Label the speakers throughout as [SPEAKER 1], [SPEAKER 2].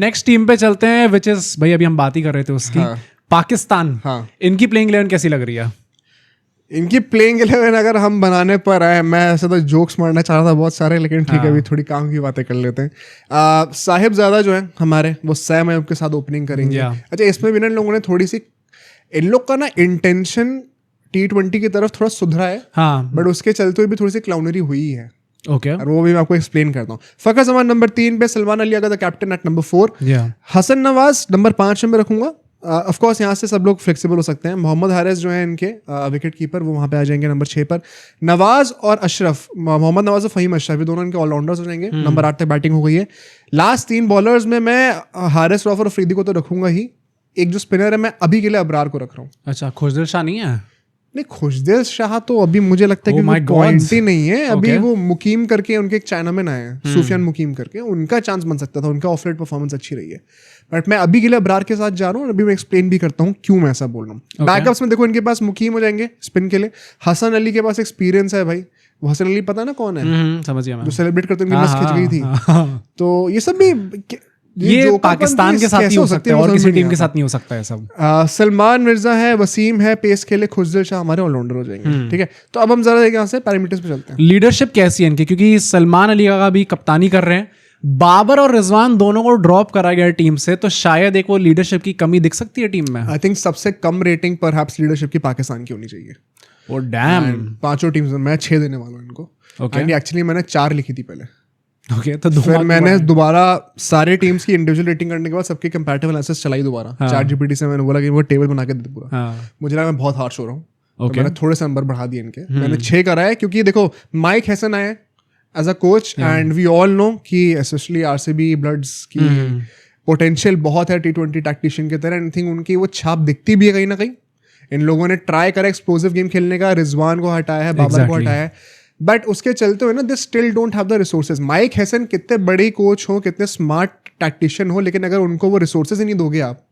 [SPEAKER 1] Next team पे चलते हैं, विच इज भाई अभी हम बात ही कर रहे थे उसकी।
[SPEAKER 2] हाँ।
[SPEAKER 1] पाकिस्तान।
[SPEAKER 2] हाँ।
[SPEAKER 1] इनकी प्लेइंग 11 कैसी लग रही है?
[SPEAKER 2] इनकी प्लेइंग 11 अगर हम बनाने पर आए, मैं ऐसे तो जोक्स मारना चाह रहा था बहुत सारे, लेकिन ठीक है अभी थोड़ी काम की बातें कर लेते हैं। साहिबजादा जो है हमारे, वो सैम अयूब के साथ ओपनिंग करेंगे। अच्छा, इसमें भी ना इन लोगों ने थोड़ी सी, इन लोग का ना इंटेंशन T20 की तरफ थोड़ा सुधरा है,
[SPEAKER 1] हाँ,
[SPEAKER 2] बट उसके चलते हुए भी थोड़ी सी क्लाउनरी हुई है।
[SPEAKER 1] ओके,
[SPEAKER 2] और वो भी मैं आपको एक्सप्लेन करता हूँ। फखर जमान नंबर 3 पे, सलमान अली अगर the captain at number 4, Hasan Nawaz number 5 में रखूंगा। ऑफ कोर्स यहाँ से सब लोग फ्लेक्सिबल हो सकते हैं। मोहम्मद हारिस जो है इनके विकेट कीपर, वो वहाँ पे आ जाएंगे नंबर 6 पर। नवाज और अशरफ, मोहम्मद नवाज और फहीम अशरफ, ये दोनों इनके ऑलराउंडर्स हो जाएंगे। नंबर 8 तक बैटिंग हो गई है। लास्ट 3 बॉलर्स में मैं हारिस, रऊफ और अफरीदी को तो रखूंगा ही। एक जो स्पिनर है, मैं अभी के लिए अबरार को रख रहा हूँ।
[SPEAKER 1] अच्छा, खुशदिल शाह नहीं है?
[SPEAKER 2] नहीं, खुशदिल शाह तो अभी मुझे लगता है कि वो पॉइंट ही नहीं है अभी। वो मुकीम करके, उनके एक चाइनामैन आए हैं सूफियान मुकीम करके, उनका चांस बन सकता था, उनका ऑफ रेट परफॉर्मेंस अच्छी रही है। बट मैं अभी के लिए अबरार के साथ जा रहा हूँ, अभी मैं एक्सप्लेन भी करता हूँ क्यों मैं ऐसा बोल रहा हूँ। बैकअप्स में देखो, इनके पास मुकीम हो जाएंगे स्पिन के लिए। हसन अली के पास एक्सपीरियंस है भाई, वो हसन अली पता ना कौन है,
[SPEAKER 1] समझ गया मैं,
[SPEAKER 2] जो सेलिब्रेट करते उनकी नस खिंच गई थी। तो ये सब भी
[SPEAKER 1] ये पाकिस्तान के साथ ही हो सकता है और किसी टीम के साथ नहीं हो सकता है सब।
[SPEAKER 2] सलमान मिर्जा है, वसीम है पेस के लिए, खुशदिल शाह हमारे ऑलराउंडर हो जाएंगे। ठीक है, तो अब हम जरा यहाँ से पैरामीटर्स पे चलते हैं।
[SPEAKER 1] लीडरशिप कैसी है इनकी? क्योंकि सलमान अली का भी कप्तानी कर रहे हैं, बाबर और रिजवान दोनों को ड्रॉप करा गया टीम से, तो शायद एक वो लीडरशिप की कमी दिख सकती है टीम में।
[SPEAKER 2] आई थिंक सबसे कम रेटिंग परहैप्स लीडरशिप की पाकिस्तान की होनी चाहिए।
[SPEAKER 1] ओ डैम,
[SPEAKER 2] 5 टीम्स में मैं 6 देने वाला हूँ इनको। एंड एक्चुअली मैंने 4 लिखी थी पहले।
[SPEAKER 1] ओके, तो
[SPEAKER 2] फिर मैंने दोबारा सारे टीम्स की इंडिविजुअल रेटिंग करने के बाद सबकी कंपैरेटिव एनालिसिस चलाई दोबारा। ChatGPT से मैंने बोला कि वो टेबल बना के दे पूरा। मुझे लगा मैं बहुत हार्श हो रहा हूँ, तो मैंने थोड़े से नंबर बढ़ा दिए इनके। मैंने 6 करा है, क्योंकि देखो माइक हैसन आए as a coach, and we all know कि स्पेशली RCB ब्लड्स की पोटेंशियल बहुत है T20 टैक्टिशियन की तरह। आई थिंक उनकी वो छाप दिखती भी है कहीं ना कहीं। इन लोगों ने ट्राई करा एक्सप्लोसिव गेम खेलने का, रिजवान को हटाया है, बाबर को हटाया है, बट उसके चलते हुए ना they still don't have the resources. Mic Hesson कितने बड़े कोच हो, कितने स्मार्ट टैक्टिशियन हो, लेकिन अगर उनको वो रिसोर्सेज ही नहीं दोगे आप,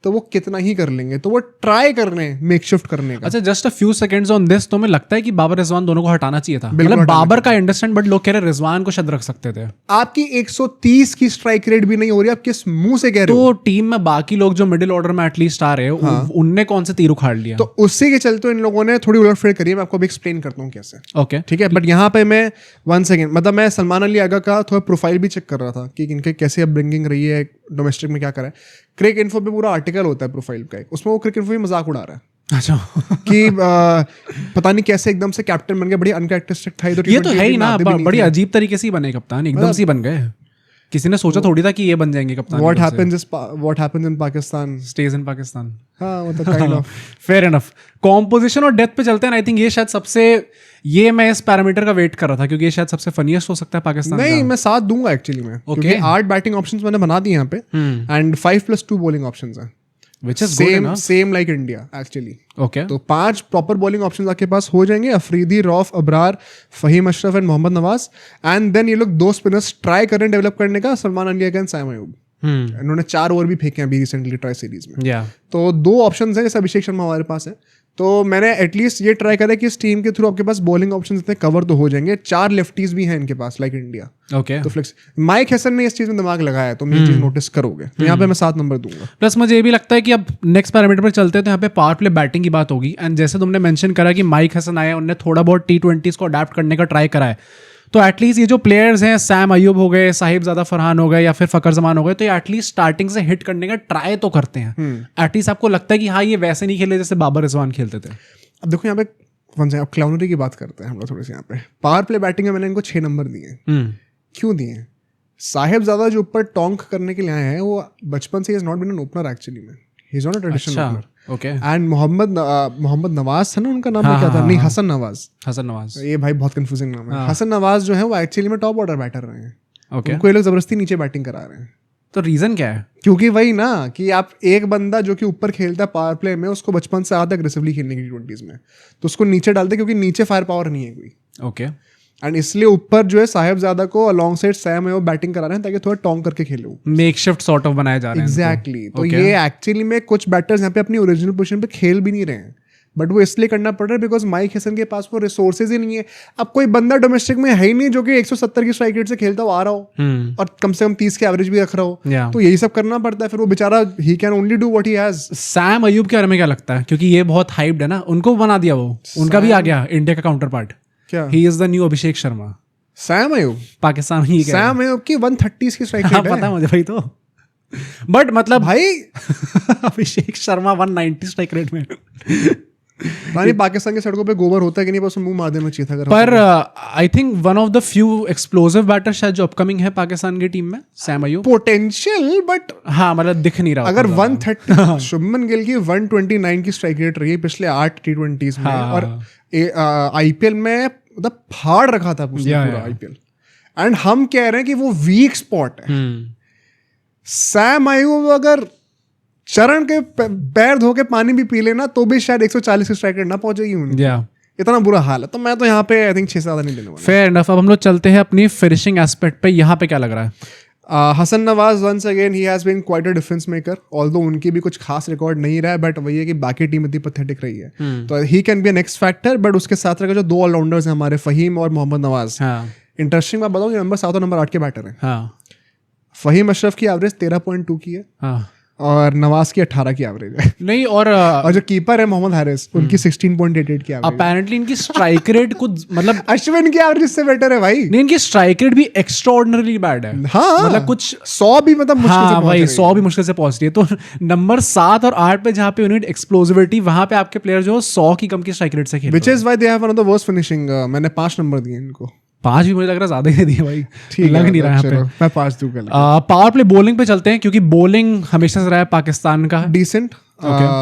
[SPEAKER 2] तो वो कितना ही कर लेंगे। तो वो ट्राई कर रहे हैं मेक शिफ्ट करने का।
[SPEAKER 1] अच्छा, just a few seconds on this, तो मुझे लगता है कि बाबर रिजवान दोनों को हटाना चाहिए था। मतलब बाबर का अंडरस्टैंड, बट लोग कह रहे रिजवान को शायद रख सकते थे।
[SPEAKER 2] आपकी 130 की स्ट्राइक रेट भी नहीं हो रही, आप किस मुंह से कह रहे हो?
[SPEAKER 1] तो टीम में बाकी लोग जो मिडिल ऑर्डर में एटलीस्ट आ रहे हैं, उनने कौन से तीर उखाड़ लिया?
[SPEAKER 2] तो उससे के चलते इन लोगों ने थोड़ी उलटफेर करी है। मैं आपको अभी एक्सप्लेन करता हूँ कैसे।
[SPEAKER 1] ओके,
[SPEAKER 2] ठीक है, बट यहाँ पे मैं 1 सेकेंड, मतलब मैं सलमान अली आगा का थोड़ा प्रोफाइल भी चेक कर रहा था कि इनके कैसे अपब्रिंगिंग रही है, डोमेस्टिक में क्या करा है। क्रिक इन्फो पे पूरा आर्टिकल होता है प्रोफाइल का, उसमें वो क्रिक इन्फो भी मजाक उड़ा रहा है।
[SPEAKER 1] अच्छा
[SPEAKER 2] कि पता नहीं कैसे एकदम से कैप्टन बन गया, बड़ी अनकैरेक्टरिस्टिक था।
[SPEAKER 1] ये तो है ही ना, बड़ी अजीब तरीके से बने कप्तान, एकदम से बन गए। किसी ने सोचा थोड़ी था कि ये बन जाएंगे कप्तान।
[SPEAKER 2] What happens in Pakistan
[SPEAKER 1] stays in Pakistan।
[SPEAKER 2] हाँ, वो तो kind of
[SPEAKER 1] fair enough. Composition और डेथ पे चलते हैं। आई थिंक ये शायद सबसे, ये मैं इस पैरामीटर का वेट कर रहा था, क्योंकि ये शायद सबसे फनीएस्ट हो सकता है पाकिस्तान
[SPEAKER 2] नहीं
[SPEAKER 1] का।
[SPEAKER 2] मैं साथ दूंगा एक्चुअली में, क्योंकि 8 बैटिंग ऑप्शंस मैंने बना दिए यहाँ पे, एंड 5+2 बॉलिंग ऑप्शंस हैं,
[SPEAKER 1] which is good enough।
[SPEAKER 2] Same like India actually.
[SPEAKER 1] Okay,
[SPEAKER 2] तो 5 प्रॉपर बॉलिंग ऑप्शंस आपके पास हो जाएंगे, Afridi, Rauf, Abrar, Faheem Ashraf and Mohammad Nawaz. And then ये लोग 2 स्पिनर्स ट्राई कर रहे हैं डेवलप करने का, सलमान अली अगेंस्ट सैम अयूब। इन्होंने 4 ओवर भी फेंके हैं अभी रिसेंटली ट्राई सीरीज में। तो 2 ऑप्शंस हैं, जैसे अभिषेक शर्मा हमारे पास है, तो मैंने एटलीस्ट ये ट्राई करा कि इस टीम के थ्रू आपके पास बॉलिंग ऑप्शंस इतने कवर तो हो जाएंगे। 4 लेफ्टीज भी हैं इनके पास लाइक इंडिया।
[SPEAKER 1] ओके,
[SPEAKER 2] तो फ्लेक्स माइक हैसन ने इस चीज में दिमाग लगाया, तो ये चीज नोटिस करोगे। तो यहाँ पे मैं 7 नंबर दूंगा।
[SPEAKER 1] प्लस मुझे ये भी लगता है कि अब नेक्स्ट पैरामीटर पर चलते हैं, तो यहाँ पे पावर प्ले बैटिंग की बात होगी। एंड जैसे तुमने मेंशन करा कि माइक हैसन आए, उन्होंने थोड़ा बहुत T20s को अडेप्ट करने का ट्राई करा है, तो एटलीस्ट ये जो प्लेयर्स हैं, सैम अयूब हो गए, साहिबजादा फरहान हो गए, या फिर फकर जमान हो गए, तो ये एटलीस्ट स्टार्टिंग से हिट करने का ट्राई तो करते हैं। एटलीस्ट आपको लगता है कि हाँ, ये वैसे नहीं खेले जैसे बाबर रिजवान खेलते थे।
[SPEAKER 2] अब देखो यहाँ पे अब क्लाउनरी की बात करते हैं हम लोग थोड़ी सी। यहाँ पे पावर प्ले बैटिंग में मैंने इनको 6 नंबर दिए। क्यों दिए? साहिबजादा जो ऊपर टोंक करने के लिए आए हैं, वो बचपन से ही is not been an opener actually में, he is not a traditional opener.
[SPEAKER 1] Okay,
[SPEAKER 2] and Mohammad Nawaz था ना उनका नाम, क्या था? नहीं, हसन नवाज। ये भाई बहुत कंफ्यूजिंग नाम है। हसन नवाज जो है वो एक्चुअली में टॉप ऑर्डर बैटर रहे हैं। उनको ये लोग जबरदस्ती नीचे बैटिंग करा रहे हैं।
[SPEAKER 1] तो रीजन क्या है?
[SPEAKER 2] क्योंकि वही ना कि आप एक बंदा जो कि ऊपर खेलता है पावर प्ले में, उसको बचपन से आदत अग्रेसिवली खेलने की T20s में, तो उसको नीचे डालते क्योंकि नीचे फायर पावर नहीं है कोई।
[SPEAKER 1] ओके,
[SPEAKER 2] एंड इसलिए ऊपर जो है साहिबजादा को along side Sam Ayub batting करा रहे हैं, ताकि थोड़ा टोंक करके खेले,
[SPEAKER 1] मेकशिफ्ट सॉर्ट ऑफ बनाए जा रहे हैं।
[SPEAKER 2] एग्जैक्टली। तो ये एक्चुअली में कुछ बैटर्स यहाँ पे अपनी ओरिजिनल पोजीशन पे खेल भी नहीं रहे हैं, बट वो इसलिए करना पड़ रहा है बिकॉज माइक हेसन के पास वो रिसोर्सेज ही नहीं है। अब कोई बंदा डोमेस्टिक में है ही नहीं जो कि 170 की स्ट्राइक रेट से खेलता हुआ आ रहा हो और कम से कम 30 के एवरेज भी रख रहा हो, तो यही सब करना पड़ता है। फिर वो बेचारा he can only do what he has.
[SPEAKER 1] Sam Ayub के बारे में क्या लगता है, क्योंकि ये बहुत हाइप्ड है ना, उनको बना दिया वो, उनका भी आ गया इंडिया का काउंटर पार्ट।
[SPEAKER 2] क्या
[SPEAKER 1] he is the new Abhishek Sharma.
[SPEAKER 2] Sam Ayub
[SPEAKER 1] Pakistan he
[SPEAKER 2] Sam Ayub की 130 की स्ट्राइक रेट है।
[SPEAKER 1] पता है मुझे भाई, तो बट मतलब
[SPEAKER 2] भाई
[SPEAKER 1] अभिषेक शर्मा 190 स्ट्राइक रेट में।
[SPEAKER 2] भाई पाकिस्तान की सड़कों पे गोबर होता है कि नहीं, बस मुंह मार देना चाहिए था।
[SPEAKER 1] पर I think one of the few explosive batter शायद जो अपकमिंग है पाकिस्तान की टीम में, सैम अयूब।
[SPEAKER 2] पोटेंशियल, बट
[SPEAKER 1] हाँ मतलब दिख नहीं रहा।
[SPEAKER 2] अगर 130 शुभमन गिल की 129 की स्ट्राइक रेट रही है पिछले 8 T20s में, और आईपीएल में मतलब फाड़ रखा था पूरा आईपीएल, एंड हम कह रहे हैं कि वो वीक स्पॉट है। सैम अयूब अगर चरण के पैर धो के पानी भी पी लेना तो भी शायद 140 की स्ट्राइक रेट ना पहुंचेगी उनकी। इतना बुरा हाल है। तो मैं तो यहाँ पे आई थिंक 6 से ज्यादा नहीं देने वाला।
[SPEAKER 1] Fair enough. अब हम लोग चलते हैं अपनी फिनिशिंग एस्पेक्ट पे। यहाँ पे क्या लग रहा है?
[SPEAKER 2] Hasan Nawaz once again he has been quite a defence maker, although उनकी भी कुछ खास रिकॉर्ड नहीं रहा है, बट वही है कि बाकी टीम इतनी पैथेटिक रही है, तो he can be an X factor. But उसके साथ जो 2 ऑलराउंडर्स हैं हमारे, फहीम और मोहम्मद नवाज, इंटरेस्टिंग बात बताऊँ, नंबर 7 और नंबर 8 के बैटर हैं। फहीम अशरफ की एवरेज 13.2 की है और नवाज की 18 की एवरेज है।
[SPEAKER 1] नहीं, और
[SPEAKER 2] जो कीपर है मोहम्मद हारिस, उनकी 16.88 की एवरेज।
[SPEAKER 1] अपेरेंटली इनकी स्ट्राइक रेट कुछ मतलब
[SPEAKER 2] अश्विन की एवरेज से बेटर है भाई।
[SPEAKER 1] नहीं, इनकी स्ट्राइक रेट भी एक्स्ट्राऑर्डिनरी बैड है।
[SPEAKER 2] हाँ,
[SPEAKER 1] मतलब कुछ
[SPEAKER 2] 100 भी मतलब मुश्किल से
[SPEAKER 1] भाई 100 भी मुश्किल से पहुंच रही है। तो नंबर 7 और 8 पे जहाँ पे यूनिट एक्सप्लोसिविटी, वहां पे आपके प्लेयर जो 100 की कम की स्ट्राइक रेट से खेल रहे हैं।
[SPEAKER 2] Which is why they have one of the worst finishing. मैंने 5 नंबर दिए इनको।
[SPEAKER 1] 5 भी मुझे लग रहा है ज्यादा ही दिए भाई, ठीक लग नहीं रहा है यहाँ पे।
[SPEAKER 2] मैं 5 दूंगा।
[SPEAKER 1] पावर प्ले बॉलिंग पे चलते हैं, क्योंकि बॉलिंग हमेशा से रहा है पाकिस्तान का
[SPEAKER 2] डिसेंट।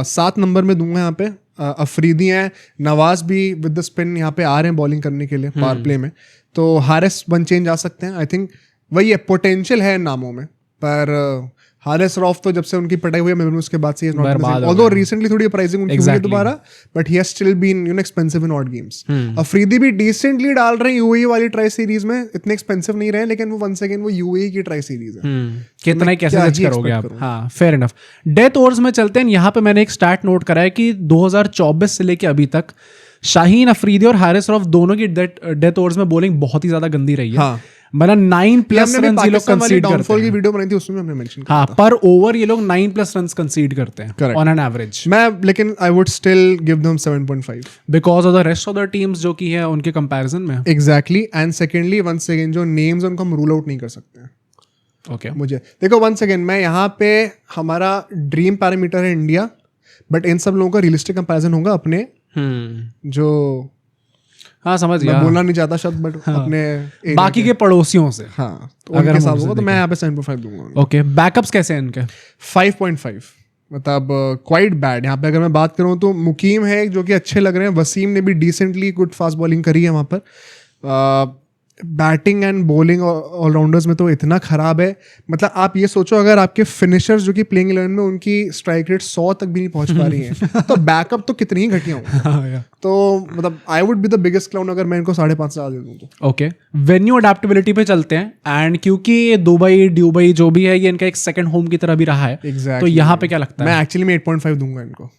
[SPEAKER 2] 7 नंबर में दूंगा यहाँ पे। अफरीदी हैं, नवाज भी विद द स्पिन यहाँ पे आ रहे हैं बॉलिंग करने के लिए पावर प्ले में, तो हारिस वन चेंज आ सकते हैं। आई थिंक वही है, पोटेंशियल है नामों में, पर हारिस रॉफ तो जब से उनकी पिटाई हुई है उसके बाद से ऑल्दो रिसेंटली थोड़ी प्राइसिंग उनकी हुई है दोबारा, but he has still been expensive in odd games. Afridi भी डिसेंटली डाल रहे हैं यूएई वाली ट्राई सीरीज में, इतने एक्सपेंसिव नहीं रहे, लेकिन वो वंस अगेन वो यूएई की ट्राई सीरीज है।
[SPEAKER 1] कितना ही कैसे जज करोगे आप। हाँ, फेयर इनफ। डेथ ओवर्स में चलते हैं। यहाँ पे मैंने एक स्टैट नोट करा है कि 2024 से लेके अभी तक शाहीन अफरीदी और हारिस रॉफ दोनों की डेथ ओवर्स में बॉलिंग बहुत ही ज्यादा गंदी रही है। मतलब 9+ रन ये लोग कंसीड करते हैं।
[SPEAKER 2] की वीडियो बनाई थी, उसमें हमने मेंशन किया
[SPEAKER 1] था। पर ओवर ये लोग 9+ रन्स कंसीड करते हैं ऑन एन एवरेज।
[SPEAKER 2] लेकिन I would still give them 7.5
[SPEAKER 1] because of the rest of the teams जो की है उनके कंपैरिजन में।
[SPEAKER 2] Exactly. And secondly once again जो नेम्स उनको हम रूल आउट नहीं कर सकते हैं।
[SPEAKER 1] ओके,
[SPEAKER 2] मुझे देखो वंस अगेन, मैं यहाँ पे हमारा ड्रीम पैरामीटर है इंडिया, बट इन सब लोगों का रियलिस्टिक कंपैरिजन होगा अपने जो, हाँ समझ गया, बोलना नहीं चाहता शब्द, बट अपने
[SPEAKER 1] बाकी के पड़ोसियों से।
[SPEAKER 2] हाँ, तो उनके साथ होगा, तो मैं यहाँ पे 7.5 दूंगा।
[SPEAKER 1] ओके, बैकअप्स कैसे हैं इनके?
[SPEAKER 2] 5.5, मतलब क्वाइट बैड। यहाँ पे अगर मैं बात करूँ तो मुकीम है जो कि अच्छे लग रहे हैं, वसीम ने भी डिसेंटली गुड फास्ट बॉलिंग करी है वहाँ पर। बैटिंग एंड बॉलिंग ऑलराउंडर्स में तो इतना खराब है, मतलब आप ये सोचो अगर आपके फिनिशर्स जो कि प्लेइंग 11 में उनकी स्ट्राइक रेट 100 तक भी नहीं पहुंच पा रही है, तो बैकअप तो कितनी ही घटिया होगा। तो मतलब I would be the biggest clown अगर मैं इनको 5.5 से दे दूं तो।
[SPEAKER 1] ओके, वेन्यू अडेप्टेबिलिटी पे चलते हैं। एंड क्योंकि दुबई जो भी है ये इनका एक सेकंड होम की तरह भी रहा है, तो यहाँ पे क्या लगता है?
[SPEAKER 2] मैं एक्चुअली 8.5 दूंगा इनको।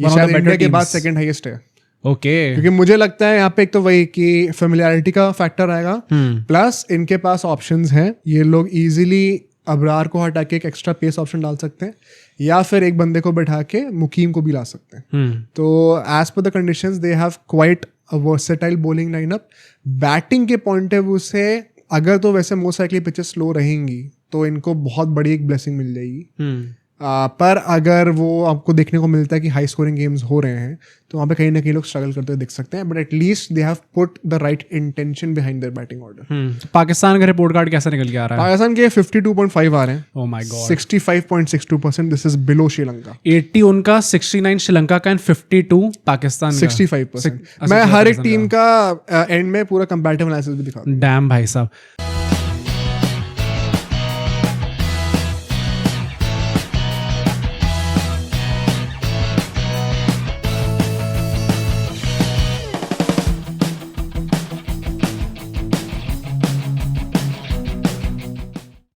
[SPEAKER 2] ये शायद इंडिया के बाद सेकंड हाईएस्ट है।
[SPEAKER 1] ओके,
[SPEAKER 2] क्योंकि मुझे लगता है यहाँ पे एक तो वही कि फेमिलियरिटी का फैक्टर आएगा, प्लस इनके पास ऑप्शंस हैं। ये लोग इजीली अबरार को हटा के एक एक्स्ट्रा पेस ऑप्शन डाल सकते हैं, या फिर एक बंदे को बैठा के मुकीम को भी ला सकते हैं। तो as per the conditions they have quite a versatile bowling lineup. Batting के पॉइंट ऑफ व्यू से अगर तो वैसे मोस्ट लाइकली पिचेस स्लो रहेंगी तो इनको बहुत बड़ी एक ब्लेसिंग मिल जाएगी। पर अगर वो आपको देखने को मिलता है कि हाई स्कोरिंग गेम्स हो रहे हैं तो वहाँ पे कहीं ना कहीं लोग स्ट्रगल करते हुए दिख सकते हैं, but at least they have put the right intention behind there batting order.
[SPEAKER 1] Pakistan का रिपोर्ट कार्ड कैसे निकल के आ रहा है?
[SPEAKER 2] पाकिस्तान के 52.5 आ रहे हैं।
[SPEAKER 1] Oh my God,
[SPEAKER 2] 65.62%। This is below Sri Lanka.
[SPEAKER 1] 80 उनका, 69 श्रीलंका का एंड 52 पाकिस्तान का।
[SPEAKER 2] 65%। मैं हर एक टीम का एंड में पूरा कंपैरेटिव एनालिसिस भी दिखा दूं।
[SPEAKER 1] डैम भाई साहब।